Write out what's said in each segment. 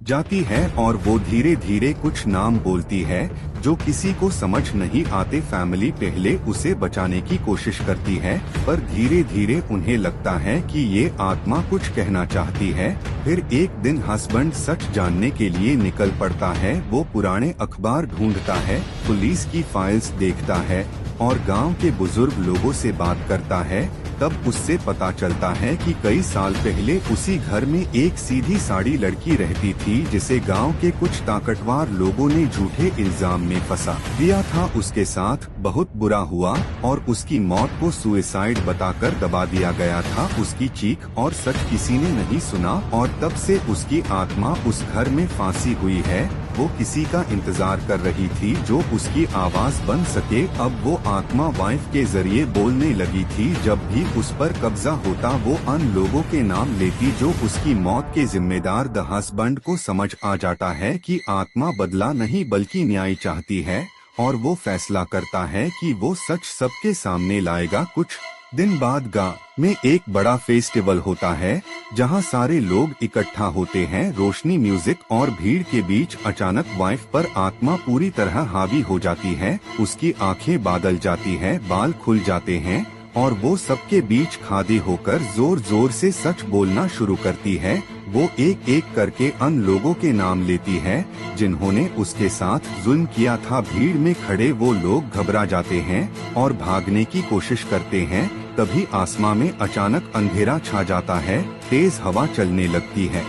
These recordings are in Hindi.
जाती है और वो धीरे धीरे कुछ नाम बोलती है जो किसी को समझ नहीं आते। फैमिली पहले उसे बचाने की कोशिश करती है, पर धीरे धीरे उन्हें लगता है कि ये आत्मा कुछ कहना चाहती है। फिर एक दिन हस्बैंड सच जानने के लिए निकल पड़ता है। वो पुराने अखबार ढूंढता है, पुलिस की फाइल्स देखता है और गांव के बुजुर्ग लोगों से बात करता है। तब उससे पता चलता है कि कई साल पहले उसी घर में एक सीधी साड़ी लड़की रहती थी जिसे गांव के कुछ ताकतवर लोगों ने झूठे इल्जाम में फंसा दिया था। उसके साथ बहुत बुरा हुआ और उसकी मौत को सुसाइड बताकर दबा दिया गया था। उसकी चीख और सच किसी ने नहीं सुना और तब से उसकी आत्मा उस घर में फांसी हुई है। वो किसी का इंतजार कर रही थी जो उसकी आवाज बन सके। अब वो आत्मा वाइफ के जरिए बोलने लगी थी। जब भी उस पर कब्जा होता वो अन लोगों के नाम लेती जो उसकी मौत के जिम्मेदार। द हस्बैंड को समझ आ जाता है कि आत्मा बदला नहीं बल्कि न्याय चाहती है और वो फैसला करता है कि वो सच सबके सामने लाएगा। कुछ दिन बाद गांव में एक बड़ा फेस्टिवल होता है जहां सारे लोग इकट्ठा होते हैं। रोशनी, म्यूजिक और भीड़ के बीच अचानक वाइफ पर आत्मा पूरी तरह हावी हो जाती है। उसकी आंखें बादल जाती है, बाल खुल जाते हैं और वो सबके बीच खड़ी होकर जोर जोर से सच बोलना शुरू करती है। वो एक एक करके अन लोगों के नाम लेती है जिन्होंने उसके साथ जुल्म किया था। भीड़ में खड़े वो लोग घबरा जाते हैं और भागने की कोशिश करते हैं। तभी आसमान में अचानक अंधेरा छा जाता है, तेज हवा चलने लगती है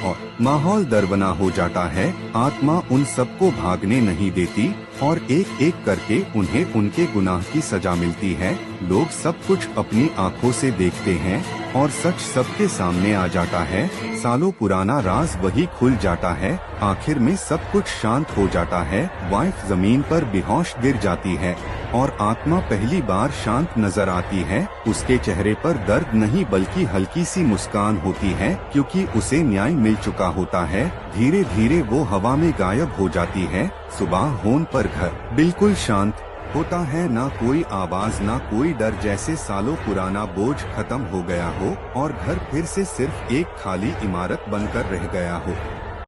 और माहौल डरावना हो जाता है। आत्मा उन सबको भागने नहीं देती और एक एक करके उन्हें उनके गुनाह की सजा मिलती है। लोग सब कुछ अपनी आंखों से देखते हैं और सच सबके सामने आ जाता है। सालों पुराना राज वही खुल जाता है। आखिर में सब कुछ शांत हो जाता है। वाइफ जमीन पर बेहोश गिर जाती है और आत्मा पहली बार शांत नजर आती है। उसके चेहरे पर दर्द नहीं बल्कि हल्की सी मुस्कान होती है क्योंकि उसे न्याय मिल चुका होता है। धीरे धीरे वो हवा में गायब हो जाती है। सुबह होने पर घर बिल्कुल शांत होता है, ना कोई आवाज ना कोई डर, जैसे सालों पुराना बोझ खत्म हो गया हो और घर फिर से सिर्फ एक खाली इमारत बनकर रह गया हो।